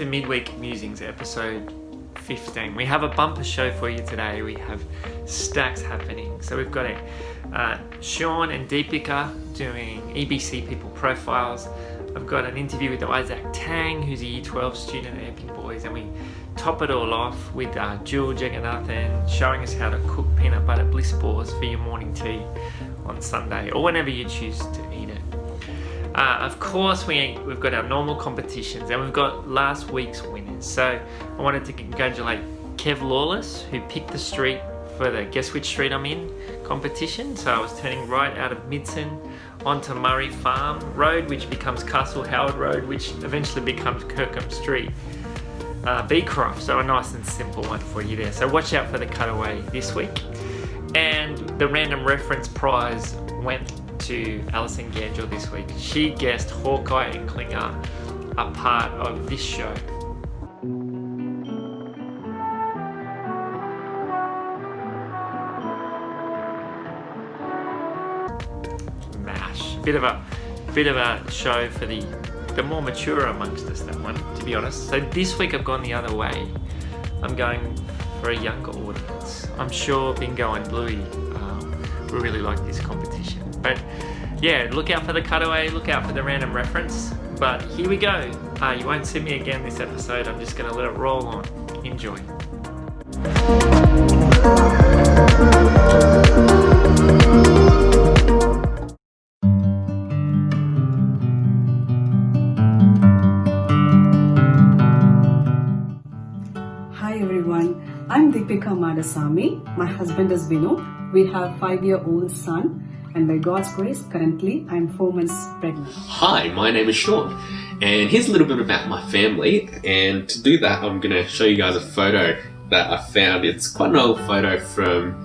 to Midweek Musings, episode 15. We have a bumper show for you today. We have stacks happening. So we've got Sean and Deepika doing EBC People Profiles. I've got an interview with Isaac Tang, who's a Year 12 student at Epping Boys, and we top it all off with Jewel Jeganathan showing us how to cook peanut butter bliss balls for your morning tea on Sunday or whenever you choose to eat it. Of course, we've got our normal competitions and we've got last week's winners. So I wanted to congratulate Kev Lawless, who picked the street for the Guess Which Street I'm In competition. So I was turning right out of Midson onto Murray Farm Road, which becomes Castle Howard Road, which eventually becomes Kirkham Street, Beecroft. So a nice and simple one for you there. So watch out for the cutaway this week. And the random reference prize went to Alison Gangel this week. She guessed Hawkeye and Klinger are part of this show. MASH. Bit of a show for the more mature amongst us, that one, to be honest. So this week I've gone the other way. I'm going for a younger audience. I'm sure Bingo and Bluey will really like this competition. But yeah, look out for the cutaway, look out for the random reference. But here we go. You won't see me again this episode. I'm just going to let it roll on. Enjoy. Hi everyone, I'm Deepika Madasamy. My husband is Vinod. We have a 5-year-old son, and by God's grace, currently I'm 4 months pregnant. Hi, my name is Sean, and here's a little bit about my family. And to do that, I'm going to show you guys a photo that I found. It's quite an old photo from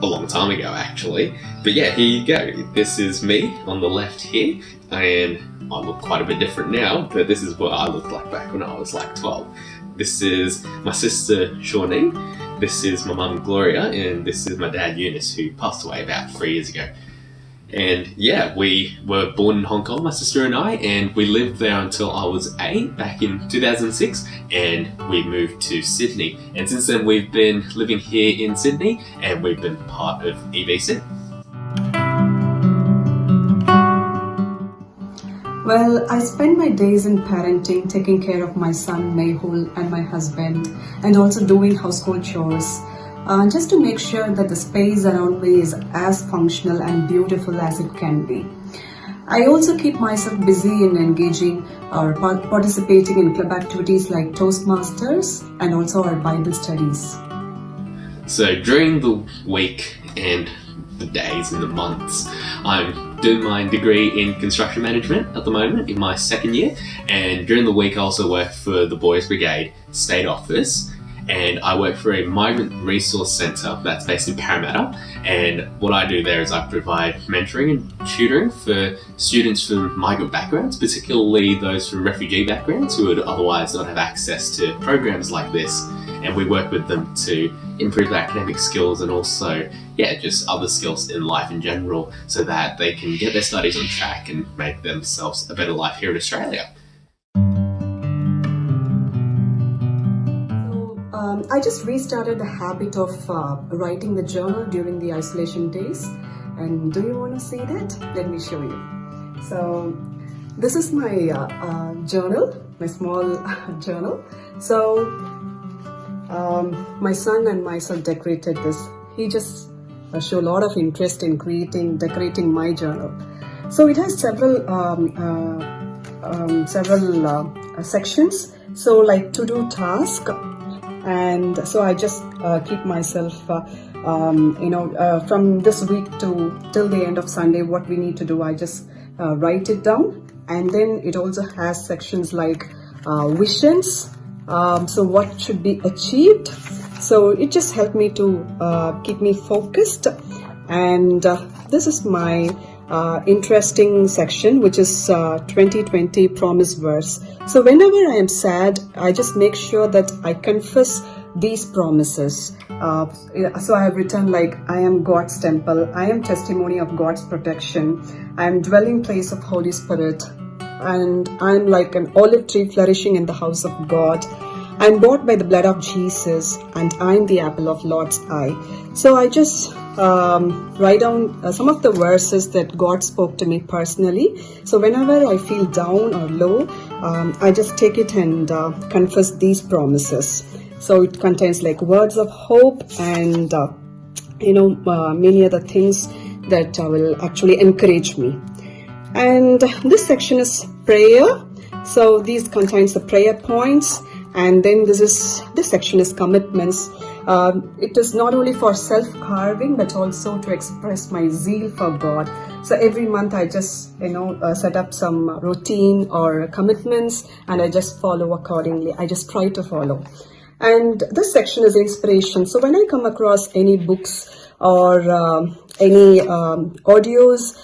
a long time ago, actually. But yeah, here you go. This is me on the left here, and I look quite a bit different now, but this is what I looked like back when I was like 12. This is my sister Shawnee, this is my mum Gloria, and this is my dad Eunice, who passed away about 3 years ago. And yeah, we were born in Hong Kong, my sister and I, and we lived there until I was 8 back in 2006, and we moved to Sydney. And since then we've been living here in Sydney, and we've been part of EBC. Well, I spend my days in parenting, taking care of my son Mehul and my husband, and also doing household chores, just to make sure that the space around me is as functional and beautiful as it can be. I also keep myself busy in engaging or participating in club activities like Toastmasters and also our Bible studies. So during the week and the days and the months, I'm doing my degree in construction management at the moment in my 2nd year, and during the week I also work for the Boys Brigade State Office, and I work for a migrant resource centre that's based in Parramatta. And what I do there is I provide mentoring and tutoring for students from migrant backgrounds, particularly those from refugee backgrounds who would otherwise not have access to programs like this. And we work with them to improve their academic skills and also, just other skills in life in general, so that they can get their studies on track and make themselves a better life here in Australia. I just restarted the habit of writing the journal during the isolation days. And do you want to see that? Let me show you. So this is my journal, my small journal. So my son and myself decorated this. He just showed a lot of interest in decorating my journal. So it has several sections. So like to-do task. And so I just keep myself, from this week till the end of Sunday, what we need to do, I just write it down. And then it also has sections like visions, so what should be achieved. So it just helped me to keep me focused. And this is my interesting section, which is 2020 promise verse. So whenever I am sad, I just make sure that I confess these promises. So I have written like, I am God's temple, I am testimony of God's protection, I am dwelling place of Holy Spirit, and I'm like an olive tree flourishing in the house of God. I'm bought by the blood of Jesus, and I'm the apple of Lord's eye. So I just write down some of the verses that God spoke to me personally. So whenever I feel down or low, I just take it and confess these promises. So it contains like words of hope and many other things that will actually encourage me. And this section is prayer. So these contains the prayer points. And then this section is commitments. It is not only for self-carving, but also to express my zeal for God. So every month I just, set up some routine or commitments, and I just follow accordingly. I just try to follow. And this section is inspiration. So when I come across any books or any audios,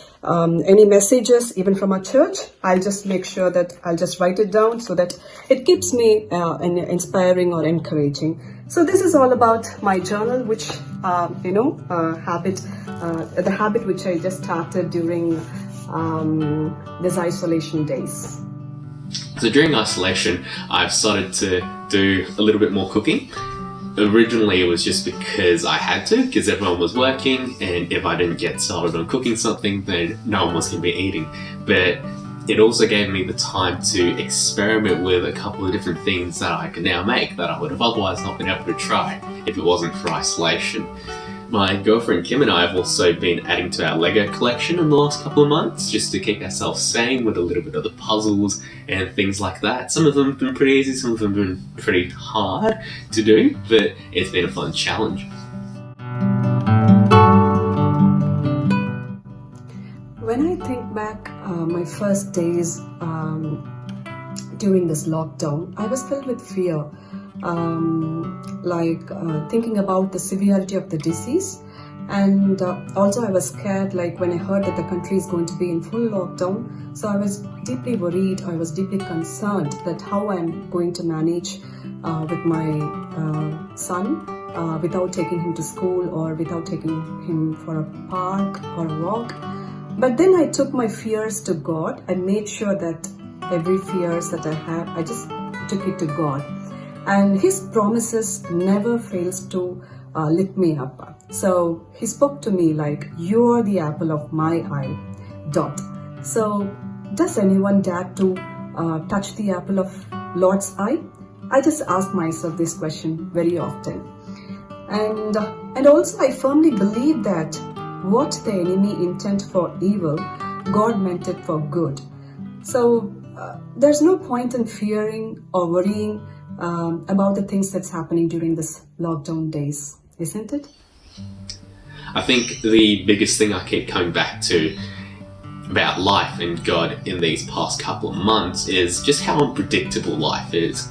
any messages, even from our church, I'll just make sure that I'll just write it down so that it keeps me inspiring or encouraging. So this is all about my journal, which, the habit which I just started during these isolation days. So during isolation, I've started to do a little bit more cooking. Originally, it was just because I had to, because everyone was working, and if I didn't get started on cooking something, then no one was going to be eating. But it also gave me the time to experiment with a couple of different things that I can now make that I would have otherwise not been able to try if it wasn't for isolation. My girlfriend Kim and I have also been adding to our Lego collection in the last couple of months, just to keep ourselves sane with a little bit of the puzzles and things like that. Some of them have been pretty easy, some of them have been pretty hard to do, but it's been a fun challenge. When I think back my first days during this lockdown, I was filled with fear. Thinking about the severity of the disease, and also I was scared when I heard that the country is going to be in full lockdown. So I was deeply worried, I was deeply concerned that how I'm going to manage with my son without taking him to school or without taking him for a park or a walk. But then I took my fears to God. I made sure that every fears that I have, I just took it to God. And His promises never fails to lift me up. So He spoke to me like, "You are the apple of my eye." So does anyone dare to touch the apple of Lord's eye? I just ask myself this question very often. And also I firmly believe that what the enemy intended for evil, God meant it for good. So there's no point in fearing or worrying about the things that's happening during this lockdown days, isn't it? I think the biggest thing I keep coming back to about life and God in these past couple of months is just how unpredictable life is.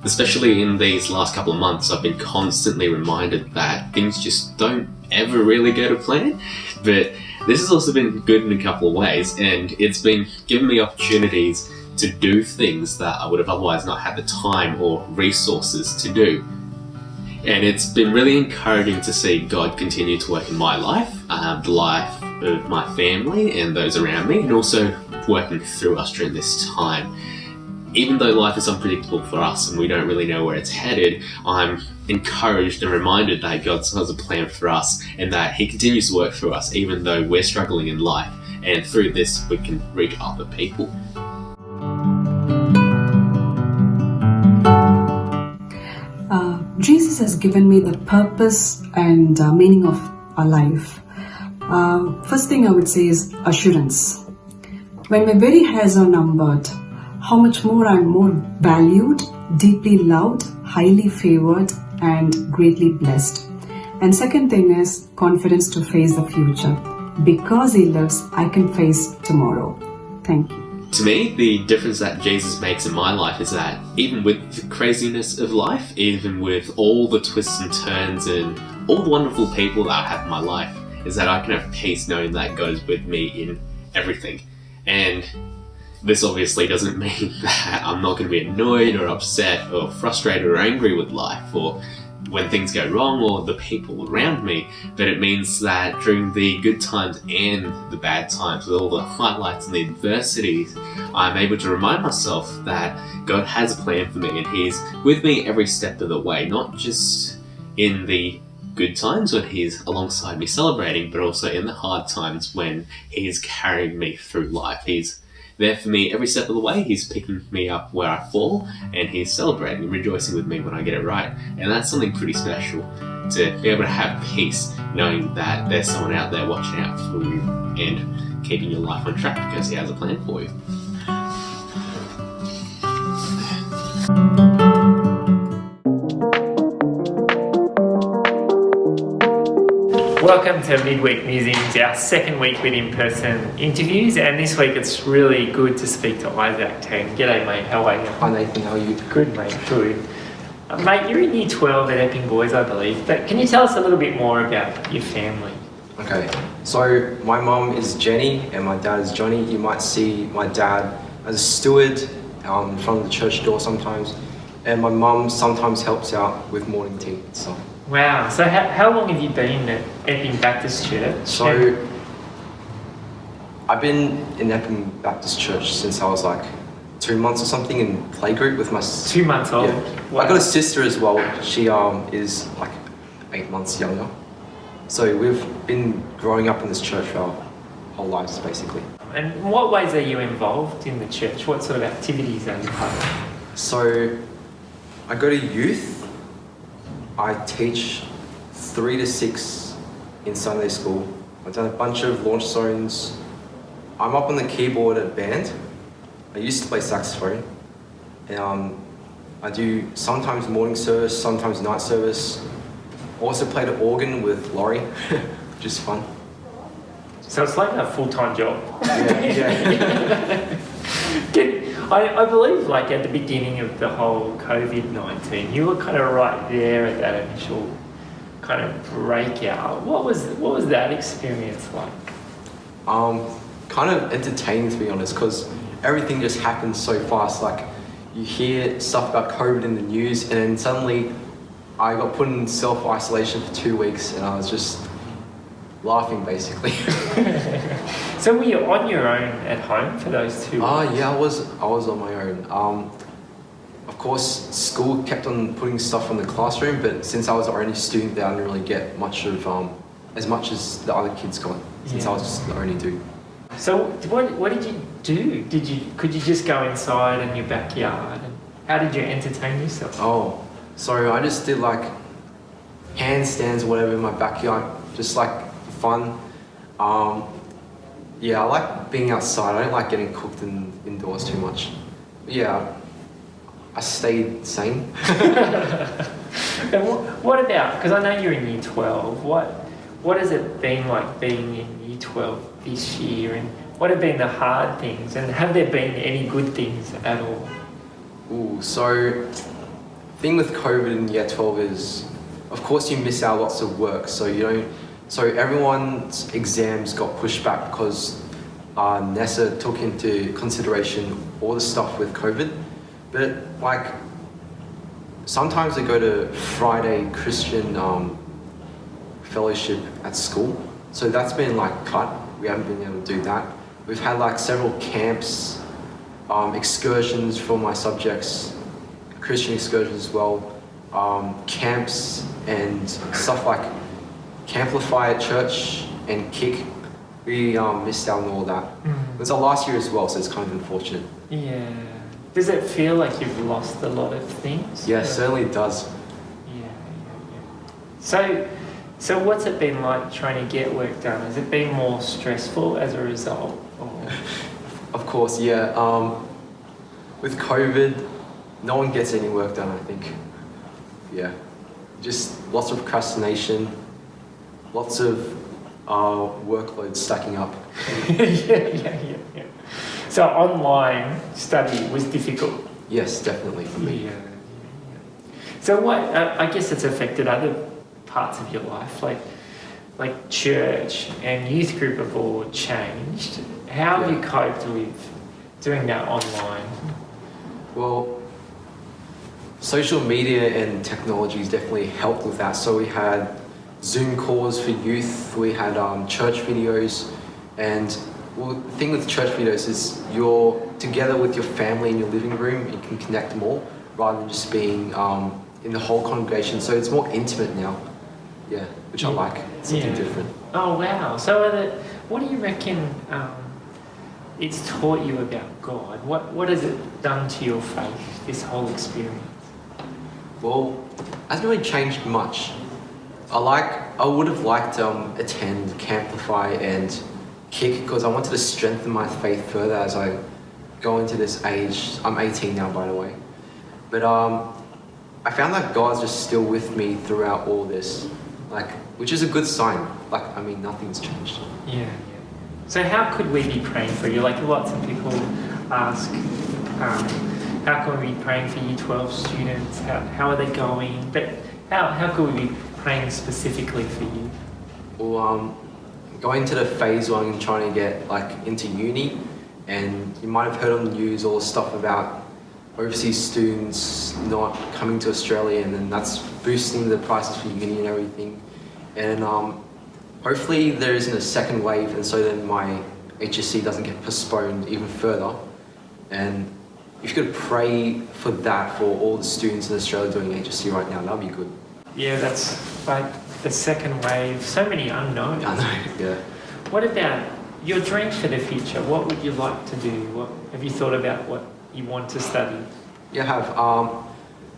Especially in these last couple of months, I've been constantly reminded that things just don't ever really go to plan. But this has also been good in a couple of ways, and it's been giving me opportunities to do things that I would have otherwise not had the time or resources to do. And it's been really encouraging to see God continue to work in my life, the life of my family and those around me, and also working through us during this time. Even though life is unpredictable for us and we don't really know where it's headed, I'm encouraged and reminded that God has a plan for us and that He continues to work through us even though we're struggling in life. And through this, we can reach other people. Jesus has given me the purpose and meaning of our life. First thing I would say is assurance. When my very hairs are numbered, how much more I'm more valued, deeply loved, highly favored, and greatly blessed. And second thing is confidence to face the future. Because He lives, I can face tomorrow. Thank you. To me, the difference that Jesus makes in my life is that even with the craziness of life, even with all the twists and turns and all the wonderful people that I have in my life, is that I can have peace knowing that God is with me in everything. And this obviously doesn't mean that I'm not going to be annoyed or upset or frustrated or angry with life or when things go wrong or the people around me, but it means that during the good times and the bad times, with all the highlights and the adversities, I'm able to remind myself that God has a plan for me and He's with me every step of the way, not just in the good times when He's alongside me celebrating, but also in the hard times when He's carrying me through life. He's there for me every step of the way. He's picking me up where I fall, and He's celebrating and rejoicing with me when I get it right. And that's something pretty special, to be able to have peace knowing that there's someone out there watching out for you and keeping your life on track because He has a plan for you. Welcome to Midweek Musings, our second week with in-person interviews, and this week it's really good to speak to Isaac Tang. G'day mate, how are you? Hi Nathan, how are you? Good mate, good. Mate, you're in year 12 at Epping Boys, I believe, but can you tell us a little bit more about your family? Okay, so my mum is Jenny and my dad is Johnny. You might see my dad as a steward in front of the church door sometimes, and my mum sometimes helps out with morning tea and stuff. Wow, so how long have you been at Epping Baptist Church? So I've been in Epping Baptist Church since I was like 2 months or something in playgroup with my... 2 months old? Yeah. Wow. I got a sister as well. She is like 8 months younger. So we've been growing up in this church for our whole lives basically. And in what ways are you involved in the church? What sort of activities are you part of? So I go to youth. I teach 3 to 6 in Sunday school. I've done a bunch of launch zones. I'm up on the keyboard at band. I used to play saxophone. I do sometimes morning service, sometimes night service. Also play the organ with Laurie, which is fun. So it's like a full-time job. Yeah. I believe like at the beginning of the whole COVID-19, you were kind of right there at that initial kind of breakout. What was that experience like? Kind of entertaining to be honest, because everything just happened so fast. Like you hear stuff about COVID in the news, and then suddenly I got put in self-isolation for 2 weeks, and I was just laughing basically. So were you on your own at home for those 2 weeks? Yeah, I was on my own. Of course, school kept on putting stuff in the classroom, but since I was the only student there, I didn't really get much of as much as the other kids got, since I was just the only dude. So what did you do? Could you just go inside in your backyard? And how did you entertain yourself? Oh, so I just did like handstands or whatever in my backyard, just like for fun. Yeah, I like being outside. I don't like getting cooked indoors too much. But yeah, I stayed sane. And what about, because I know you're in year 12, what has it been like being in year 12 this year, and what have been the hard things, and have there been any good things at all? Ooh, so the thing with COVID in year 12 is, of course you miss out lots of work, so everyone's exams got pushed back because NASA took into consideration all the stuff with COVID. But like, sometimes I go to Friday Christian fellowship at school, so that's been like cut. We haven't been able to do that. We've had like several camps, excursions for my subjects, Christian excursions as well, camps and stuff like Camplify at church and Kick. We missed out on all that. It was our last year as well, so it's kind of unfortunate. Yeah. Does it feel like you've lost a lot of things? Yeah, it certainly does. Yeah. So what's it been like trying to get work done? Has it been more stressful as a result? Or? Of course, yeah. With COVID, no one gets any work done, I think. Yeah. Just lots of procrastination, lots of workload stacking up. Yeah. So online study was difficult? Yes, definitely for me. Yeah. So what, I guess it's affected other parts of your life, like church and youth group have all changed. How have you coped with doing that online? Well, social media and technologies definitely helped with that. So we had Zoom calls for youth, we had church videos, and well, the thing with church videos is you're together with your family in your living room, you can connect more rather than just being in the whole congregation. So it's more intimate now, yeah, which I like, something different. Oh wow, so what do you reckon it's taught you about God? What has it done to your faith, this whole experience? Well, it hasn't really changed much. I would have liked to attend Camplify and Kick because I wanted to strengthen my faith further as I go into this age. I'm 18 now, by the way. But I found that God's just still with me throughout all this, which is a good sign. Nothing's changed. Yeah. So how could we be praying for you? Lots of people ask, how can we be praying for Year 12 students? How are they going? But how could we be praying specifically for you? Well, going to the phase where I'm trying to get into uni, and you might have heard on the news all the stuff about overseas students not coming to Australia, and then that's boosting the prices for uni and everything. And hopefully there isn't a second wave, and so then my HSC doesn't get postponed even further. And if you could pray for that for all the students in Australia doing HSC right now, that'd be good. Yeah, that's the second wave. So many unknowns. I know, yeah. What about your dream for the future? What would you like to do? Have you thought about what you want to study? Yeah, I have.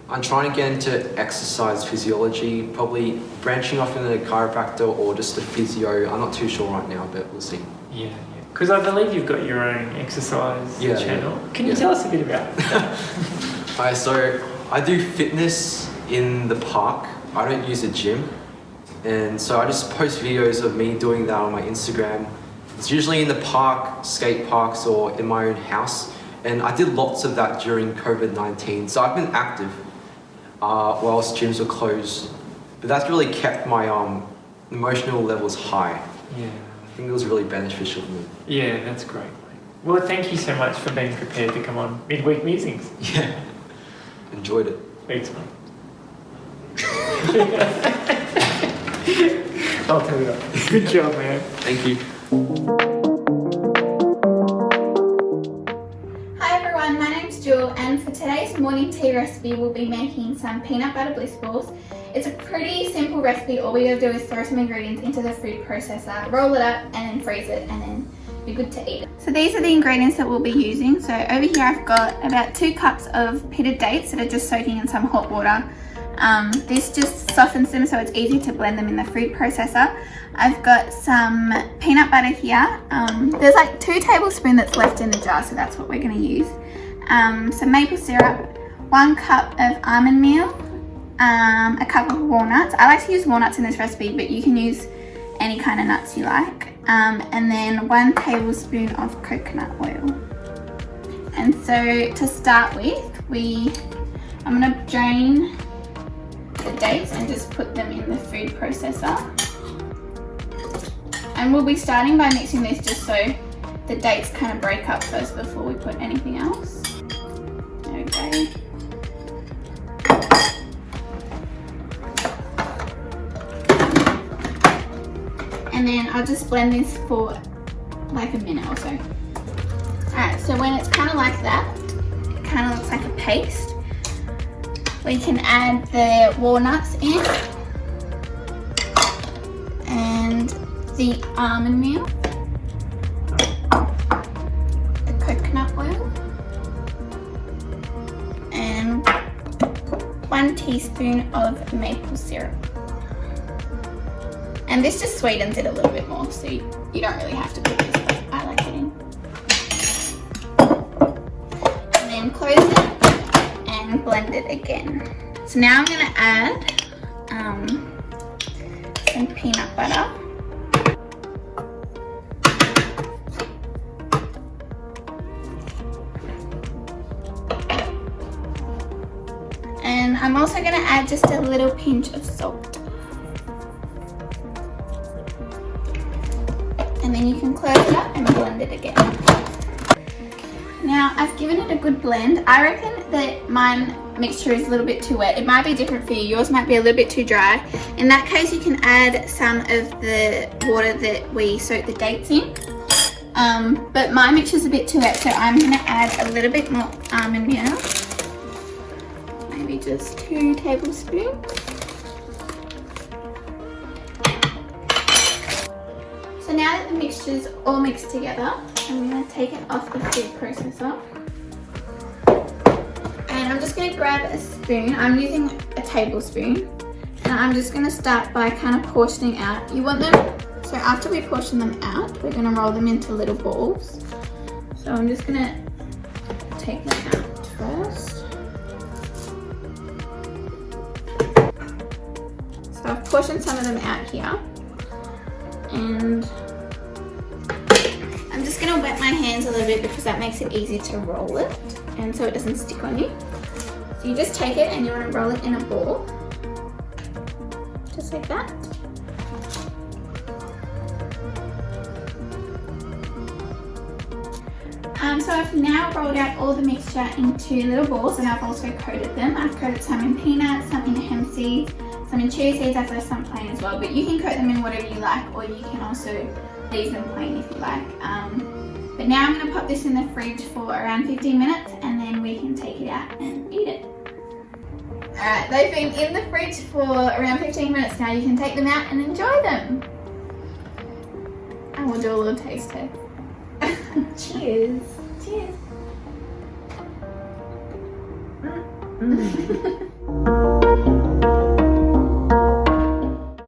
I'm trying to get into exercise physiology, probably branching off into a chiropractor or just a physio. I'm not too sure right now, but we'll see. Yeah. Because I believe you've got your own exercise channel. Can you tell us a bit about that? Alright, so I do fitness in the park. I don't use a gym. And so I just post videos of me doing that on my Instagram. It's usually in the park, skate parks, or in my own house. And I did lots of that during COVID-19. So I've been active whilst gyms were closed. But that's really kept my emotional levels high. Yeah. I think it was really beneficial for me. Yeah, that's great. Well, thank you so much for being prepared to come on Midweek Musings. Yeah. Enjoyed it. Thanks, mate. I'll tell you that. Good job, man. Thank you. Hi everyone, my name's Jewel, and for today's morning tea recipe we'll be making some peanut butter bliss balls. It's a pretty simple recipe. All we gotta do is throw some ingredients into the food processor, roll it up and then freeze it, and then be good to eat. So these are the ingredients that we'll be using. So over here I've got about 2 cups of pitted dates that are just soaking in some hot water. This just softens them so it's easy to blend them in the food processor. I've got some peanut butter here. There's 2 tablespoons that's left in the jar, so that's what we're going to use. Some maple syrup, 1 cup of almond meal, a cup of walnuts. I like to use walnuts in this recipe, but you can use any kind of nuts you like. And then 1 tablespoon of coconut oil. And so to start with, I'm going to drain the dates and just put them in the food processor. And we'll be starting by mixing this just so the dates kind of break up first before we put anything else. There we go. And then I'll just blend this for a minute or so. Alright, so when it's kind of like that, it kind of looks like a paste. We can add the walnuts in and the almond meal, the coconut oil, and 1 teaspoon of maple syrup. And this just sweetens it a little bit more, so you don't really have to put this, but I like it in. And then close it and blend it again. So now I'm going to add some peanut butter. And I'm also going to add just a little pinch of salt. And then you can close it up and blend it again. Now I've given it a good blend. I reckon that mine mixture is a little bit too wet. It might be different for you. Yours might be a little bit too dry. In that case, you can add some of the water that we soak the dates in. But my mixture's a bit too wet, so I'm going to add a little bit more almond meal. Maybe just 2 tablespoons. So now that the mixture's all mixed together, I'm going to take it off the food processor. And I'm just going to grab a spoon. I'm using a tablespoon. And I'm just going to start by kind of portioning out. You want them, so after we portion them out, we're going to roll them into little balls. So I'm just going to take them out first. So I've portioned some of them out here. And I'm just going to wet my hands a little bit because that makes it easy to roll it and so it doesn't stick on you. So you just take it and you want to roll it in a ball, just like that. So I've now rolled out all the mixture into little balls and I've also coated them. I've coated some in peanuts, some in hemp seeds, some in chia seeds. I've left some plain as well, but you can coat them in whatever you like, or you can also leave them plain if you like. But now I'm going to pop this in the fridge for around 15 minutes and then we can take it out and eat it. Alright, they've been in the fridge for around 15 minutes now. You can take them out and enjoy them. And we'll do a little taste test. Cheers. Cheers.